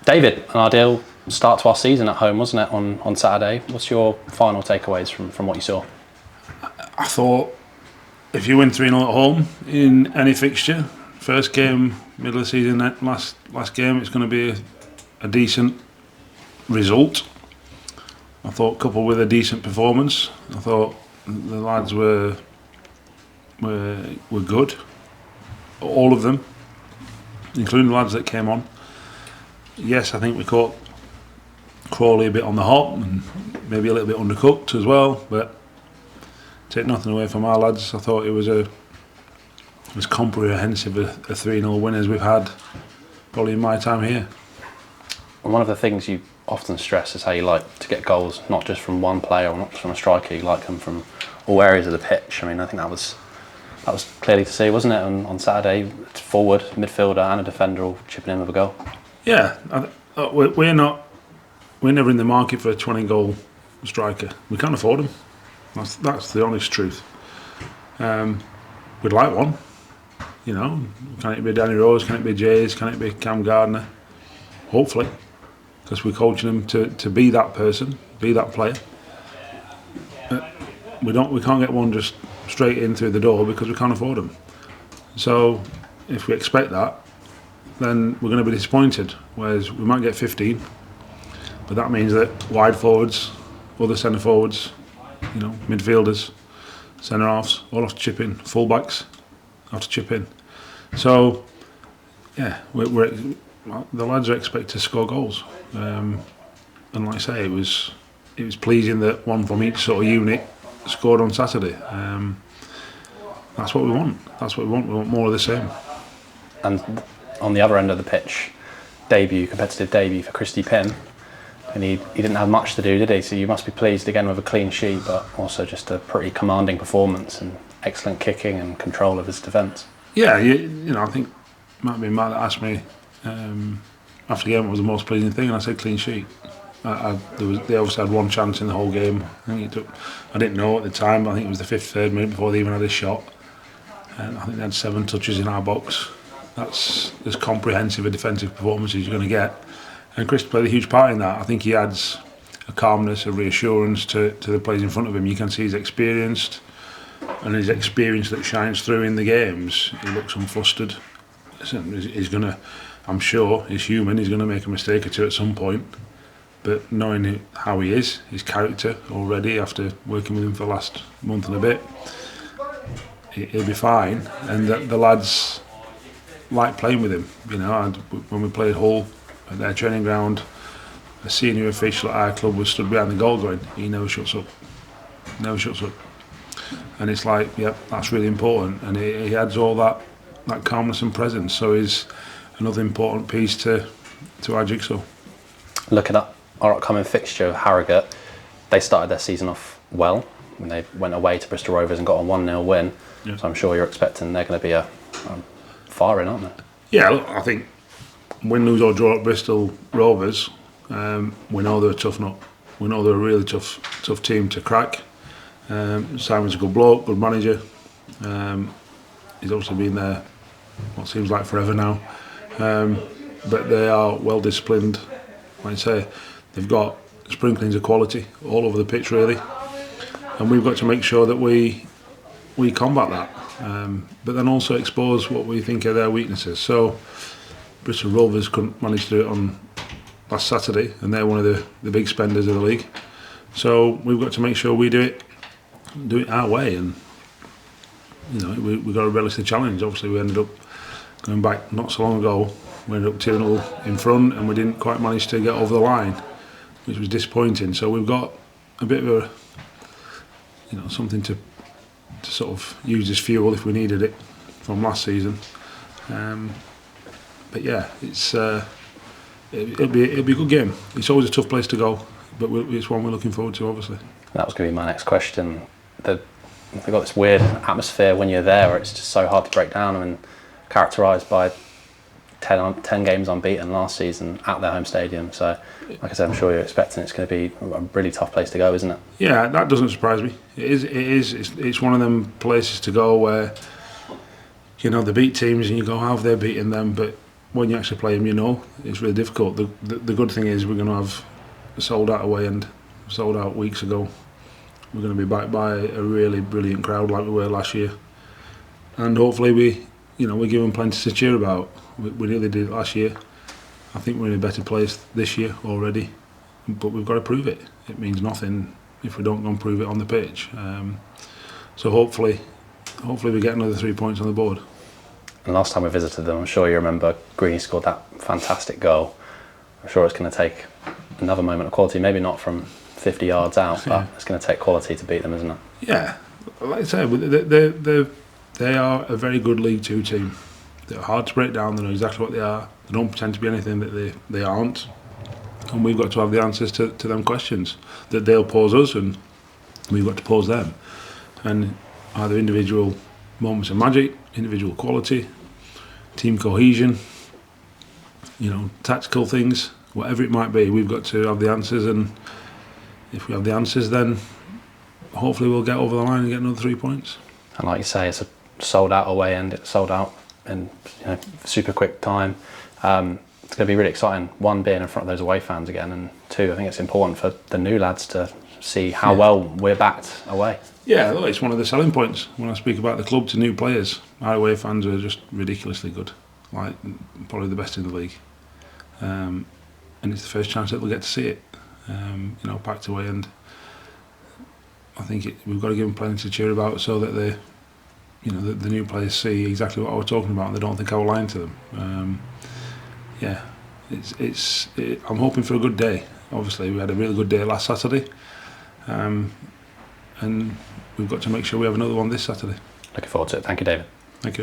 David, an ideal start to our season at home, wasn't it, on Saturday? What's your final takeaways from what you saw? I thought if you win 3-0 at home in any fixture, first game, middle of the season, last game, it's going to be a decent result. I thought coupled with a decent performance, I thought the lads were good, all of them, including the lads that came on. Yes, I think we caught Crawley a bit on the hop and maybe a little bit undercooked as well, but take nothing away from our lads. I thought it was as comprehensive a 3-0 win as we've had probably in my time here. And one of the things you often stress is how you like to get goals, not just from one player or not just from a striker. You like them from all areas of the pitch. I mean, I think that was clearly to see, wasn't it, on Saturday? Forward, midfielder and a defender all chipping in with a goal. Yeah, we're never in the market for a 20-goal striker. We can't afford him. That's the honest truth. We'd like one. You know, can it be Danny Rose? Can it be Jays? Can it be Cam Gardner? Hopefully, because we're coaching him to be that person, be that player. We can't get one just straight in through the door because we can't afford them. So if we expect that, then we're going to be disappointed. Whereas we might get 15, but that means that wide forwards, other centre forwards, you know, midfielders, centre halves, all have to chip in. Fullbacks have to chip in. So yeah, the lads are expected to score goals, and like I say, it was pleasing that one from each sort of unit scored on Saturday. That's what we want. We want more of the same. And on the other end of the pitch, competitive debut for Christy Pym, and he didn't have much to do, did he? So you must be pleased again with a clean sheet, but also just a pretty commanding performance and excellent kicking and control of his defence. Yeah, you know, I think it might have been Matt that asked me after the game what was the most pleasing thing, and I said clean sheet. They obviously had one chance in the whole game. I didn't know at the time, but I think it was the 53rd minute before they even had a shot. And I think they had 7 touches in our box. That's as comprehensive a defensive performance as you're going to get. And Chris played a huge part in that. I think he adds a calmness, a reassurance to the players in front of him. You can see he's experienced, and his experience that shines through in the games. He looks unflustered. He's going to, I'm sure, he's human, he's going to make a mistake or two at some point. But knowing how he is, his character already, after working with him for the last month and a bit, he'll be fine. And the lads like playing with him. You know, and when we played Hull at their training ground, a senior official at our club was stood behind the goal going, he never shuts up. And it's like, yeah, that's really important. And he adds all that calmness and presence. So he's another important piece to our jigsaw. Looking at our upcoming fixture, Harrogate, they started their season off well when they went away to Bristol Rovers and got a 1-0 win. Yeah. So I'm sure you're expecting they're going to be a firing, aren't they? Yeah, look, I think win, lose or draw at Bristol Rovers, we know they're a tough nut. We know they're a really tough team to crack. Simon's a good bloke, good manager. He's obviously been there what seems like forever now. But they are well disciplined. Like I say, they've got sprinklings of quality all over the pitch really, and we've got to make sure that we combat that, but then also expose what we think are their weaknesses. So Bristol Rovers couldn't manage to do it on last Saturday, and they're one of the big spenders of the league. So we've got to make sure we do it our way, and you know we've got to relish the challenge. Obviously, we ended up going back not so long ago. We ended up 2-0 in front, and we didn't quite manage to get over the line, which was disappointing. So we've got a bit of something to sort of use as fuel if we needed it from last season. But yeah, it'll be a good game. It's always a tough place to go, but it's one we're looking forward to, obviously. That was going to be my next question. They've got this weird atmosphere when you're there where it's just so hard to break down. I mean, characterised by 10 games unbeaten last season at their home stadium. So, like I said, I'm sure you're expecting it's going to be a really tough place to go, isn't it? Yeah, that doesn't surprise me. It's one of them places to go where, you know, they beat teams and you go, how have they beaten them? But when you actually play them, you know it's really difficult. The good thing is we're going to have a sold out away end, sold out weeks ago. We're going to be backed by a really brilliant crowd like we were last year, and hopefully we give them plenty to cheer about. We nearly did it last year. I think we're in a better place this year already, but we've got to prove it. It means nothing if we don't go and prove it on the pitch. So hopefully we get another 3 points on the board. And last time we visited them, I'm sure you remember Greeny scored that fantastic goal. I'm sure it's going to take another moment of quality, maybe not from 50 yards out, but it's going to take quality to beat them, isn't it? Yeah, like I say, they are a very good League Two team. They're hard to break down. They know exactly what they are. They don't pretend to be anything that they aren't. And we've got to have the answers to them questions that they'll pose us, and we've got to pose them. And either individual moments of magic, individual quality, team cohesion, tactical things, whatever it might be, we've got to have the answers. And if we have the answers, then hopefully we'll get over the line and get another 3 points. And like you say, it's a sold out away end. It's sold out in super quick time. It's going to be really exciting. One, being in front of those away fans again, and two, I think it's important for the new lads to see how well we're backed away. Yeah, look, it's one of the selling points when I speak about the club to new players. Our away fans are just ridiculously good, like probably the best in the league, and it's the first chance that they'll get to see it. Packed away, and I think we've got to give them plenty to cheer about so that the new players see exactly what I was talking about and they don't think I was lying to them. I'm hoping for a good day. Obviously, we had a really good day last Saturday, and we've got to make sure we have another one this Saturday. Looking forward to it. Thank you, David.